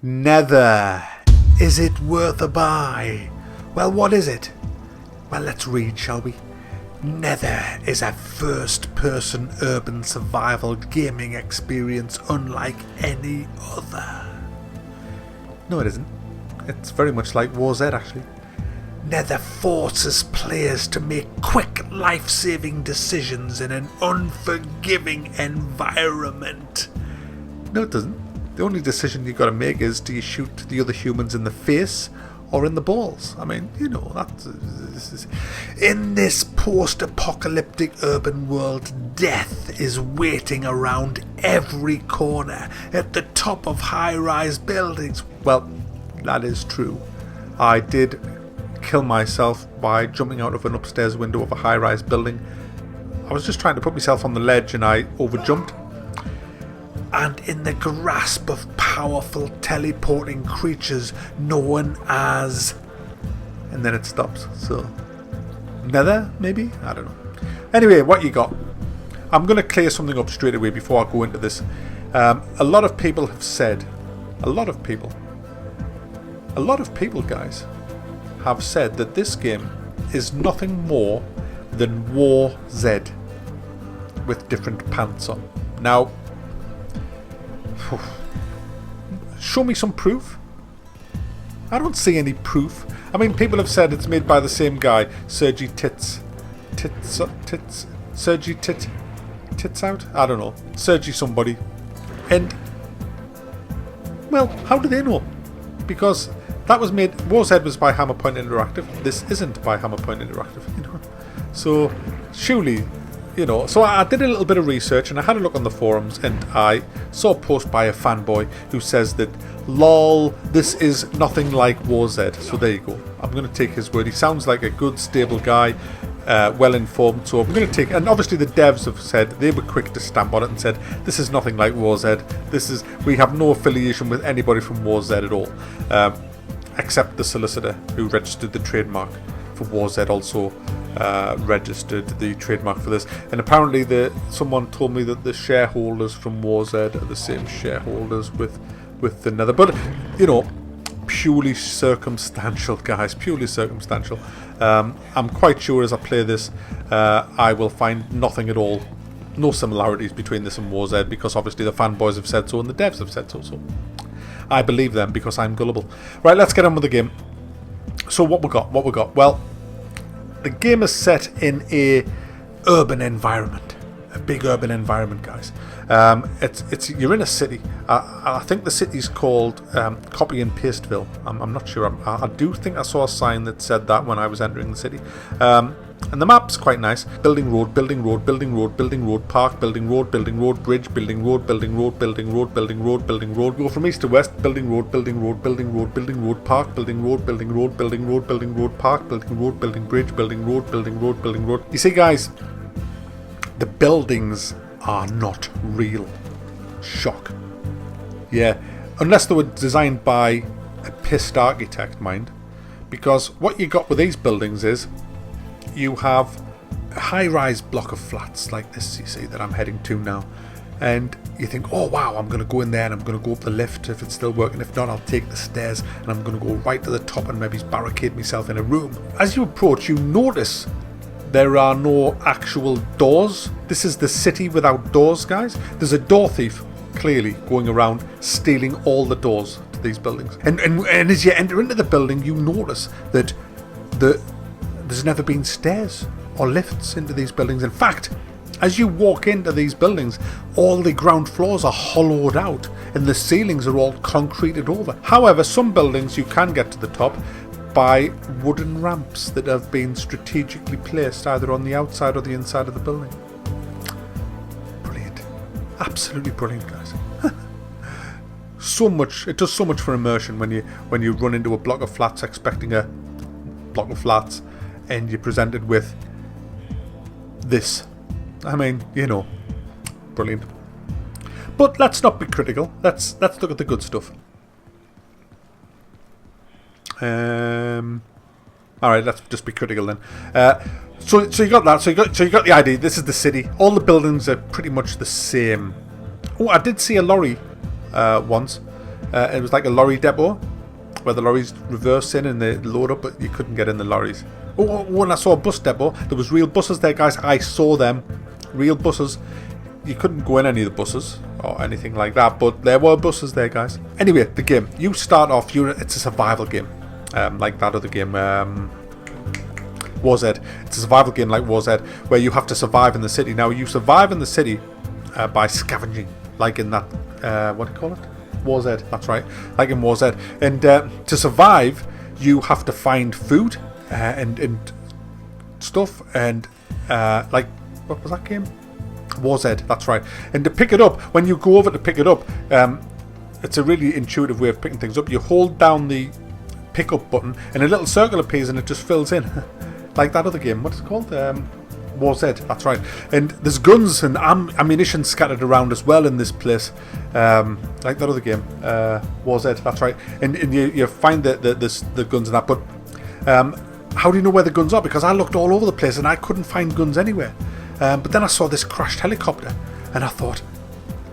Nether. Is it worth a buy? Well, what is it? Well, let's read, shall we? Nether is a first-person urban survival gaming experience unlike any other. No, it isn't. It's very much like War Z, actually. Nether forces players to make quick, life-saving decisions in an unforgiving environment. No, it doesn't. The only decision you've got to make is, do you shoot the other humans in the face or in the balls? I mean, you know, in this post-apocalyptic urban world, death is waiting around every corner at the top of high-rise buildings. Well, that is true. I did kill myself by jumping out of an upstairs window of a high-rise building. I was just trying to put myself on the ledge and I overjumped. And in the grasp of powerful teleporting creatures known as... And then it stops. So, Nether, maybe? I don't know. Anyway, what you got? I'm going to clear something up straight away before I go into this. A lot of people have said... A lot of people, guys, have said that this game is nothing more than War Z with different pants on. Now, show me some proof. I don't see any proof. I mean, people have said it's made by the same guy, Sergi Sergi Tits out? I don't know. Sergi somebody. And, well, how do they know? Because that was made, War Z was by Hammerpoint Interactive. This isn't by Hammerpoint Interactive, you know. So, surely, you know, so I did a little bit of research and I had a look on the forums and I saw a post by a fanboy who says that, lol, this is nothing like War Z. So there you go. I'm going to take his word. He sounds like a good, stable guy, well informed. So I'm going to take, and obviously the devs have said, they were quick to stamp on it and said, this is nothing like War Z. We have no affiliation with anybody from War Z at all. Except the solicitor who registered the trademark for War Z also registered the trademark for this, and apparently someone told me that the shareholders from War Z are the same shareholders with the Nether, but you know, purely circumstantial, guys, purely circumstantial. I'm quite sure as I play this I will find nothing at all, no similarities between this and War Z, because obviously the fanboys have said so and the devs have said so, so I believe them because I'm gullible. Right, let's get on with the game. So what we got? Well, the game is set in a urban environment, a big urban environment, guys. You're in a city. I think the city's called Copy and Pasteville. I'm not sure. I do think I saw a sign that said that when I was entering the city. And the map's quite nice. Building road, building road, building road, building road, park, building road, bridge, building road, building road, building road, building road, building road. Go from east to west, building road, building road, building road, building road, park, building road, building road, building road, building road, park, building road, building bridge, building road, building road, building road. You see, guys, the buildings are not real. Shock. Yeah, unless they were designed by a pissed architect, mind. Because what you got with these buildings is you have a high-rise block of flats like this, you see, that I'm heading to now. And you think, oh wow, I'm going to go in there and I'm going to go up the lift if it's still working. If not, I'll take the stairs and I'm going to go right to the top and maybe barricade myself in a room. As you approach, you notice there are no actual doors. This is the city without doors, guys. There's a door thief, clearly, going around stealing all the doors to these buildings. And as you enter into the building, you notice that there's never been stairs or lifts into these buildings. In fact, as you walk into these buildings, all the ground floors are hollowed out and the ceilings are all concreted over. However, some buildings you can get to the top by wooden ramps that have been strategically placed either on the outside or the inside of the building. Brilliant. Absolutely brilliant, guys. So much, it does so much for immersion when you run into a block of flats expecting a block of flats and you're presented with this. I mean, you know, brilliant. But let's not be critical. Let's look at the good stuff. Alright, let's just be critical then. So you got that. So you got the idea. This is the city. All the buildings are pretty much the same. Oh, I did see a lorry once. It was like a lorry depot where the lorries reverse in and they load up, but you couldn't get in the lorries. Oh, when I saw a bus depot, there was real buses there, guys. I saw them. Real buses. You couldn't go in any of the buses or anything like that, but there were buses there, guys. Anyway, the game. You start off, it's a survival game. Like that other game, War Z. It's a survival game like War Z, where you have to survive in the city. Now, you survive in the city by scavenging, like in that, what do you call it? War Z, that's right, like in War Z. And to survive, you have to find food and stuff, and like, what was that game? War Z, that's right. And to pick it up, when you go over to pick it up, it's a really intuitive way of picking things up. You hold down the pick up button and a little circle appears and it just fills in. Like that other game, what is it called? War Z, that's right. And there's guns and ammunition scattered around as well in this place. Like that other game, War Z, that's right. And you find the guns and that, but how do you know where the guns are? Because I looked all over the place and I couldn't find guns anywhere. But then I saw this crashed helicopter and I thought,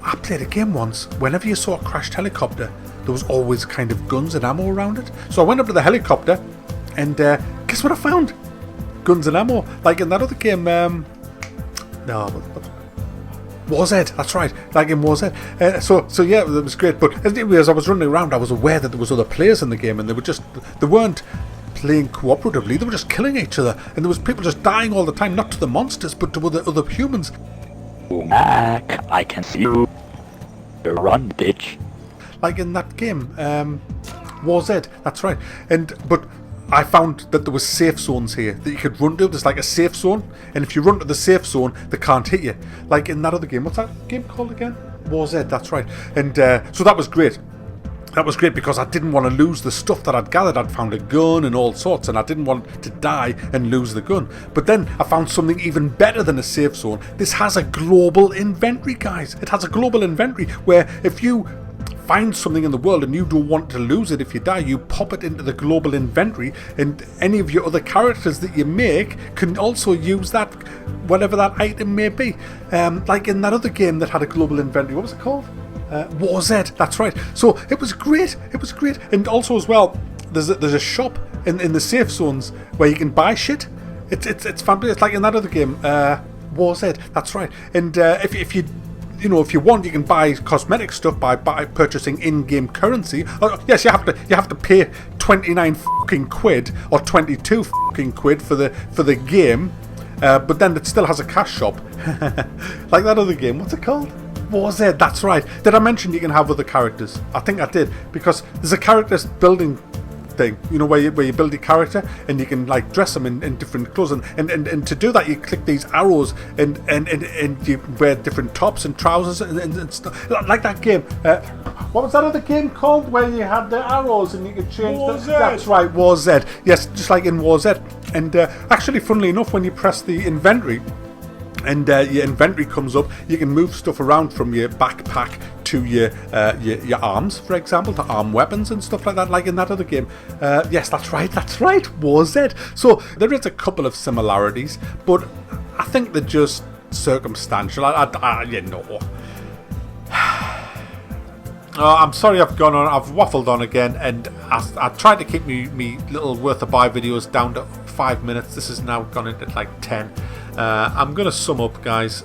I played a game once, whenever you saw a crashed helicopter, there was always kind of guns and ammo around it. So I went up to the helicopter and guess what I found? Guns and ammo, like in that other game, War Z, that's right, like in War Z. So yeah, it was great. But as I was running around, I was aware that there was other players in the game, and they weren't playing cooperatively. They were just killing each other, and there was people just dying all the time, not to the monsters, but to other humans. Mac, I can see you. Run, bitch. Like in that game, War Z, that's right. But I found that there was safe zones here that you could run to. There's like a safe zone, and if you run to the safe zone, they can't hit you. Like in that other game, what's that game called again? War Z, that's right. And so that was great. That was great because I didn't want to lose the stuff that I'd gathered. I'd found a gun and all sorts, and I didn't want to die and lose the gun. But then I found something even better than a safe zone. This has a global inventory, guys. It has a global inventory where if you find something in the world and you don't want to lose it if you die, you pop it into the global inventory, and any of your other characters that you make can also use that, whatever that item may be. Like in that other game that had a global inventory, what was it called? War Z, that's right. So it was great. It was great. And also as well, there's a shop in the safe zones where you can buy shit. It's fantastic. It's like in that other game, War Z, that's right. And if you want, you can buy cosmetic stuff by purchasing in-game currency. Yes, you have to pay 29 fucking quid or 22 fucking quid for the game, but then it still has a cash shop, like that other game. What's it called? War Z, that's right. Did I mention you can have other characters? I think I did, because there's a character building thing, where you build your character and you can like dress them in different clothes, and to do that you click these arrows and you wear different tops and trousers and stuff, like that game. What was that other game called where you had the arrows and you could change War them? Z. That's right, War Z. Yes, just like in War Z. And actually, funnily enough, when you press the inventory and your inventory comes up, you can move stuff around from your backpack to your arms, for example, to arm weapons and stuff like that, like in that other game. Yes, that's right, War Z. So there is a couple of similarities, but I think they're just circumstantial. Oh, I'm sorry I've waffled on again, and I tried to keep me little worth of buy videos down to 5 minutes. This has now gone into like 10. I'm going to sum up, guys.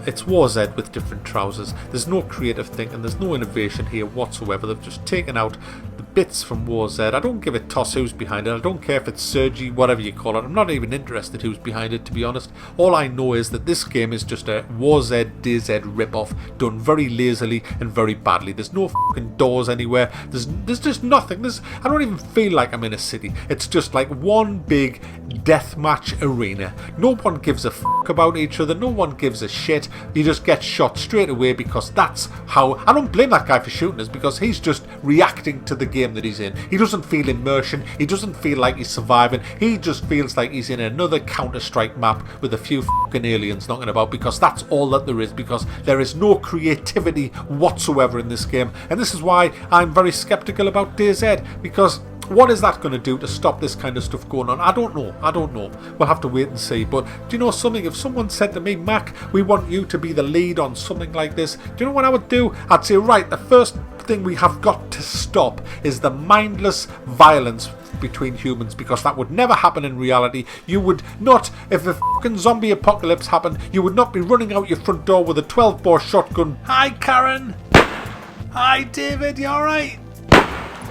It's War Z with different trousers. There's no creative thinking, there's no innovation here whatsoever. They've just taken out the bits from War Z. I don't give a toss who's behind it. I don't care if it's Sergi, whatever you call it. I'm not even interested who's behind it, to be honest. All I know is that this game is just a War Z DZ ripoff done very lazily and very badly. There's no fucking doors anywhere. There's just nothing. I don't even feel like I'm in a city. It's just like one big deathmatch arena. No one gives a fuck about each other. No one gives a shit. You just get shot straight away, because that's how. I don't blame that guy for shooting us, because he's just reacting to the game that he's in. He doesn't feel immersion. He doesn't feel like he's surviving. He just feels like he's in another Counter-Strike map with a few fucking aliens knocking about, because that's all that there is, because there is no creativity whatsoever in this game. And this is why I'm very skeptical about DayZ, because What is that going to do to stop this kind of stuff going on? I don't know. We'll have to wait and see. But do you know something? If someone said to me, Mac, we want you to be the lead on something like this, do you know what I would do? I'd say, right, the first thing we have got to stop is the mindless violence between humans, because that would never happen in reality. You would not, if a fucking zombie apocalypse happened, you would not be running out your front door with a 12-bore shotgun. Hi, Karen. Hi, David. You alright?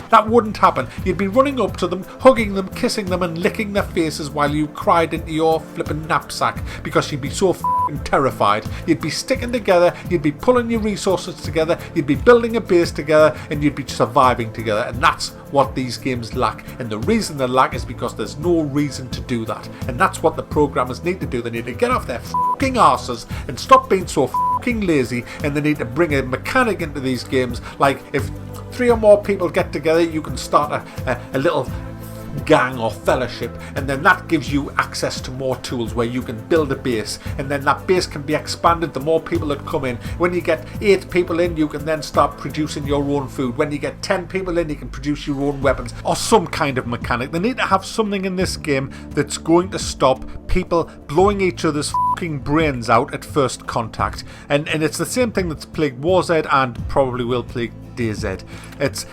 That wouldn't happen. You'd be running up to them, hugging them, kissing them and licking their faces while you cried into your flippin' knapsack because you'd be so f***ing terrified. You'd be sticking together, you'd be pulling your resources together, you'd be building a base together, and you'd be surviving together. And that's what these games lack. And the reason they lack is because there's no reason to do that. And that's what the programmers need to do. They need to get off their f***ing arses and stop being so f***ing lazy, and they need to bring a mechanic into these games, like if 3 or more people get together, you can start a little gang or fellowship, and then that gives you access to more tools where you can build a base, and then that base can be expanded the more people that come in. When you get 8 people in, you can then start producing your own food. When you get 10 people in, you can produce your own weapons or some kind of mechanic. They need to have something in this game that's going to stop people blowing each other's fucking brains out at first contact, and it's the same thing that's plagued WarZ and probably will plague DayZ. It's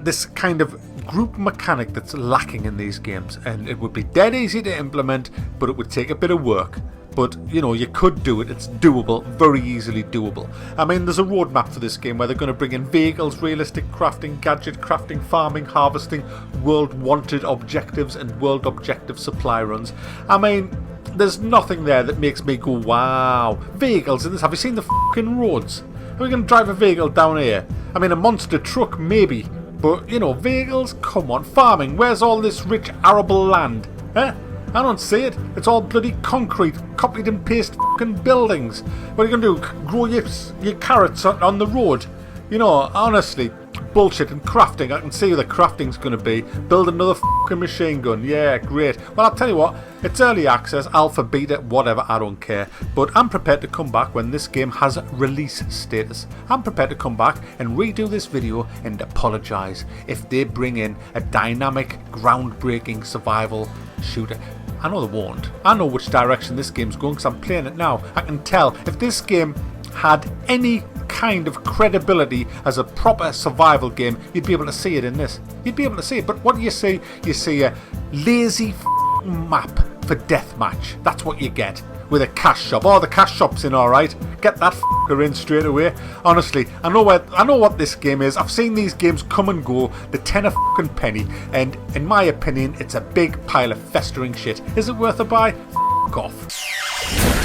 this kind of group mechanic that's lacking in these games, and it would be dead easy to implement, but it would take a bit of work. But you know, you could do it. It's doable, very easily doable. I mean, there's a roadmap for this game where they're going to bring in vehicles, realistic crafting, gadget crafting, farming, harvesting, world wanted objectives and world objective supply runs. I mean, there's nothing there that makes me go wow. Vehicles in this, have you seen the fucking roads? Are we going to drive a vehicle down here? I mean, a monster truck maybe, but you know, vehicles? Come on. Farming, where's all this rich arable land? Eh? I don't see it. It's all bloody concrete, copied and pasted fucking buildings. What are you going to do? Grow your carrots on the road? You know, honestly, bullshit. And crafting, I can see where the crafting's going to be. Build another fucking machine gun. Yeah, great. Well, I'll tell you what, it's early access, alpha, beta, whatever, I don't care. But I'm prepared to come back when this game has release status. I'm prepared to come back and redo this video and apologise if they bring in a dynamic, groundbreaking survival shooter. I know they won't. I know which direction this game's going because I'm playing it now. I can tell if this game had any kind of credibility as a proper survival game, you'd be able to see it in this. You'd be able to see it. But what do you see? You see a lazy map for deathmatch. That's what you get with a cash shop. Oh, the cash shop's in, alright. Get that fucker in straight away. Honestly, I know what this game is. I've seen these games come and go. The 10 a fucking penny, and in my opinion, it's a big pile of festering shit. Is it worth a buy? F*** off.